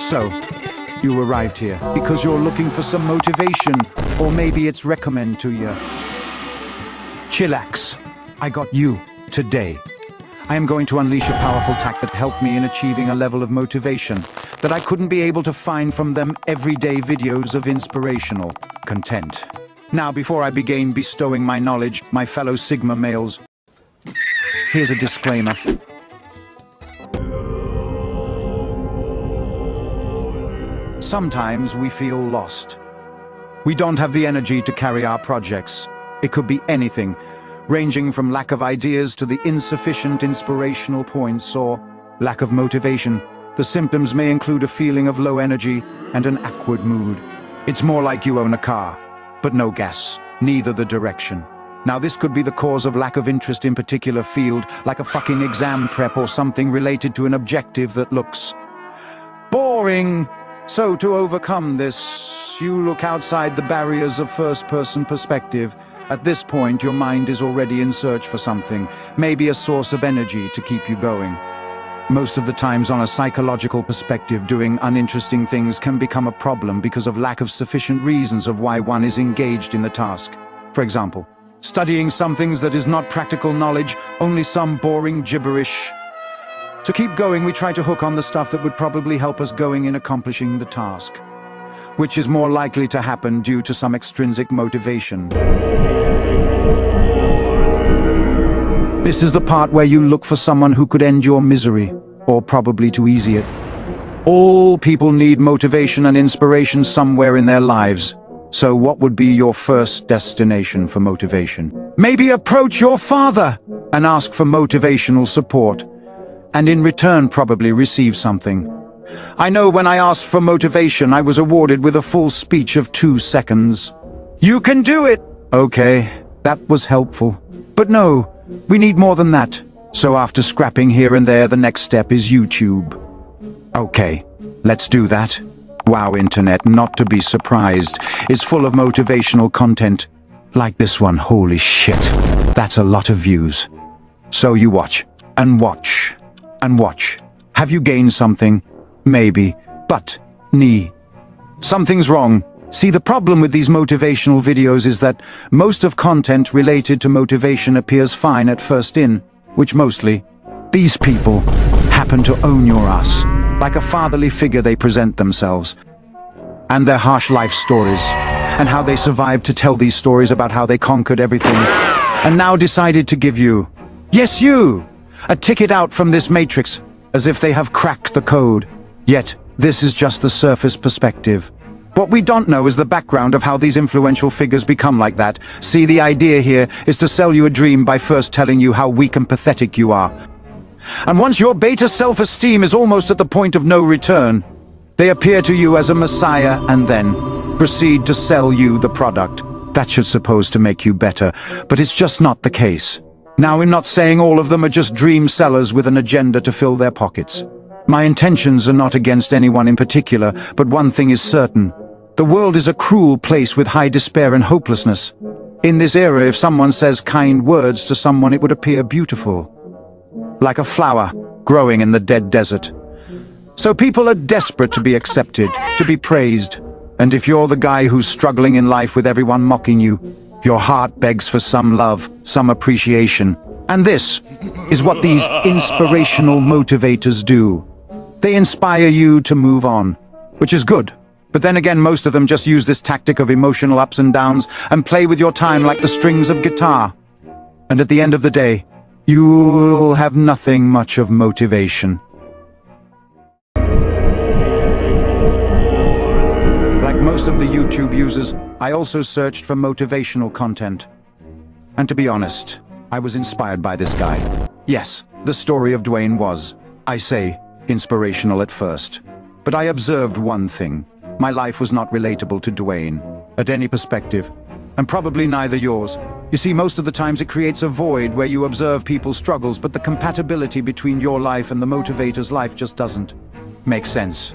So, you arrived here because you're looking for some motivation, or maybe it's recommend to you. Chillax. I got you today. I am going to unleash a powerful tack that helped me in achieving a level of motivation that I couldn't be able to find from them everyday videos of inspirational content. Now, before I begin bestowing my knowledge, my fellow Sigma males, here's a disclaimer. Sometimes we feel lost. We don't have the energy to carry our projects. It could be anything, ranging from lack of ideas to the insufficient inspirational points or lack of motivation. The symptoms may include a feeling of low energy and an awkward mood. It's more like you own a car, but no gas, neither the direction. Now this could be the cause of lack of interest in particular field, like a fucking exam prep or something related to an objective that looks boring. So to overcome this, you look outside the barriers of first-person perspective. At this point, your mind is already in search for something, maybe a source of energy to keep you going. Most of the times, on a psychological perspective, doing uninteresting things can become a problem because of lack of sufficient reasons of why one is engaged in the task. For example, studying some things that is not practical knowledge, only some boring gibberish. To keep going, we try to hook on the stuff that would probably help us going in accomplishing the task, which is more likely to happen due to some extrinsic motivation. This is the part where you look for someone who could end your misery, or probably to ease it. All people need motivation and inspiration somewhere in their lives. So what would be your first destination for motivation? Maybe approach your father and ask for motivational support, and in return probably receive something. I know when I asked for motivation, I was awarded with a full speech of 2 seconds. You can do it! Okay, that was helpful. But no, we need more than that. So after scrapping here and there, the next step is YouTube. Okay, let's do that. Wow, internet, not to be surprised, is full of motivational content. Like this one, holy shit. That's a lot of views. So you watch, and watch, and watch. Have you gained something? Maybe, but something's wrong. See, the problem with these motivational videos is that most of content related to motivation appears fine at first in, which mostly, these people happen to own your ass. Like a fatherly figure they present themselves, and their harsh life stories, and how they survived to tell these stories about how they conquered everything, and now decided to give you, yes you, a ticket out from this matrix, as if they have cracked the code. Yet, this is just the surface perspective. What we don't know is the background of how these influential figures become like that. See, the idea here is to sell you a dream by first telling you how weak and pathetic you are. And once your beta self-esteem is almost at the point of no return, they appear to you as a messiah and then proceed to sell you the product. That should supposed to make you better, but it's just not the case. Now, I'm not saying all of them are just dream sellers with an agenda to fill their pockets. My intentions are not against anyone in particular, but one thing is certain. The world is a cruel place with high despair and hopelessness. In this era, if someone says kind words to someone, it would appear beautiful. Like a flower growing in the dead desert. So people are desperate to be accepted, to be praised. And if you're the guy who's struggling in life with everyone mocking you, your heart begs for some love, some appreciation. And this is what these inspirational motivators do. They inspire you to move on, which is good. But then again, most of them just use this tactic of emotional ups and downs and play with your time like the strings of guitar. And at the end of the day, you will have nothing much of motivation. Like most of the YouTube users, I also searched for motivational content. And to be honest, I was inspired by this guy. Yes, the story of Dwayne was, I say, inspirational at first. But I observed one thing. My life was not relatable to Dwayne, at any perspective, and probably neither yours. You see, most of the times it creates a void where you observe people's struggles, but the compatibility between your life and the motivator's life just doesn't make sense.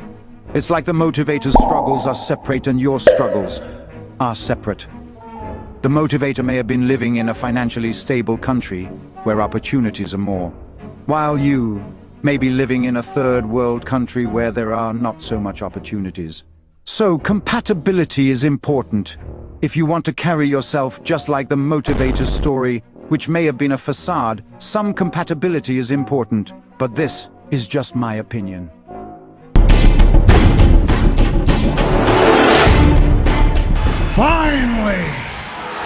It's like the motivator's struggles are separate and your struggles are separate. The motivator may have been living in a financially stable country where opportunities are more, while you maybe living in a third world country where there are not so much opportunities. So compatibility is important. If you want to carry yourself just like the motivator's story, which may have been a facade, some compatibility is important, but this is just my opinion. Finally!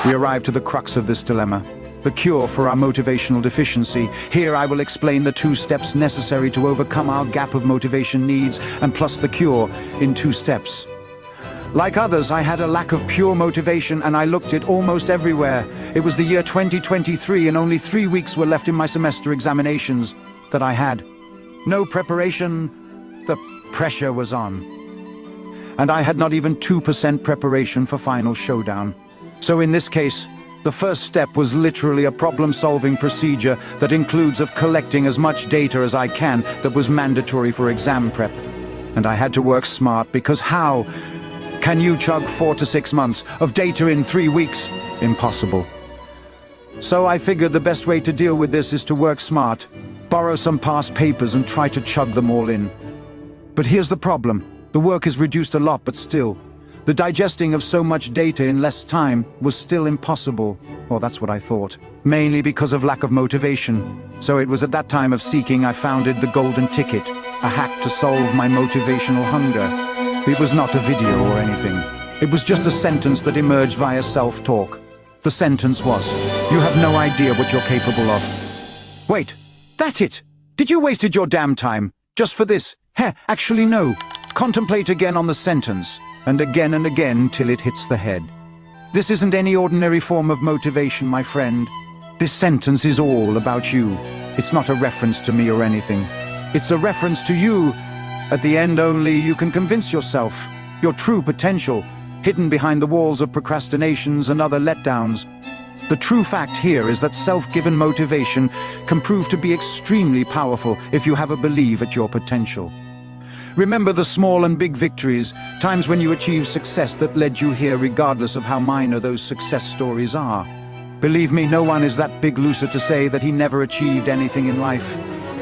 We arrive to the crux of this dilemma, the cure for our motivational deficiency. Here I will explain the 2 steps necessary to overcome our gap of motivation needs, and plus the cure in 2 steps. Like others, I had a lack of pure motivation and I looked it almost everywhere. It was the year 2023 and only 3 weeks were left in my semester examinations that I had no preparation. The pressure was on. And I had not even 2% preparation for final showdown. So in this case, the first step was literally a problem-solving procedure that includes of collecting as much data as I can that was mandatory for exam prep. And I had to work smart, because how can you chug 4 to 6 months of data in 3 weeks? Impossible. So I figured the best way to deal with this is to work smart, borrow some past papers and try to chug them all in. But here's the problem. The work is reduced a lot, but still, the digesting of so much data in less time was still impossible. Or that's what I thought. Mainly because of lack of motivation. So it was at that time of seeking I founded the Golden Ticket, a hack to solve my motivational hunger. It was not a video or anything. It was just a sentence that emerged via self-talk. The sentence was, "You have no idea what you're capable of." Wait, that's it! Did you wasted your damn time just for this? Actually no. Contemplate again on the sentence, and again till it hits the head. This isn't any ordinary form of motivation, my friend. This sentence is all about you. It's not a reference to me or anything. It's a reference to you. At the end only you can convince yourself, your true potential, hidden behind the walls of procrastinations and other letdowns. The true fact here is that self-given motivation can prove to be extremely powerful if you have a belief at your potential. Remember the small and big victories, times when you achieved success that led you here regardless of how minor those success stories are. Believe me, no one is that big loser to say that he never achieved anything in life.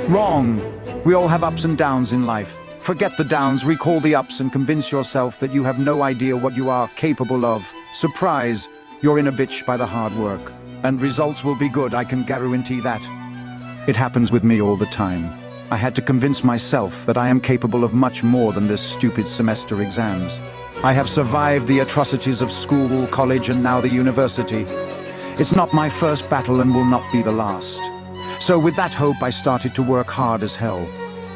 Wrong! We all have ups and downs in life. Forget the downs, recall the ups, and convince yourself that you have no idea what you are capable of. Surprise! You're in a bitch by the hard work. And results will be good, I can guarantee that. It happens with me all the time. I had to convince myself that I am capable of much more than this stupid semester exams. I have survived the atrocities of school, college, and now the university. It's not my first battle and will not be the last. So with that hope, I started to work hard as hell.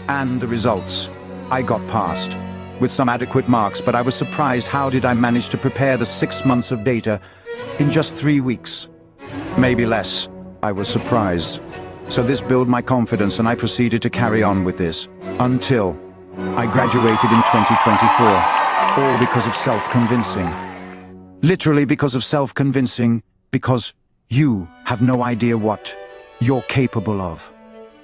And the results. I got passed. With some adequate marks, but I was surprised how did I manage to prepare the 6 months of data in just 3 weeks. Maybe less. I was surprised. So this built my confidence and I proceeded to carry on with this. Until I graduated in 2024. All because of self-convincing. Literally because of self-convincing, because you have no idea what you're capable of.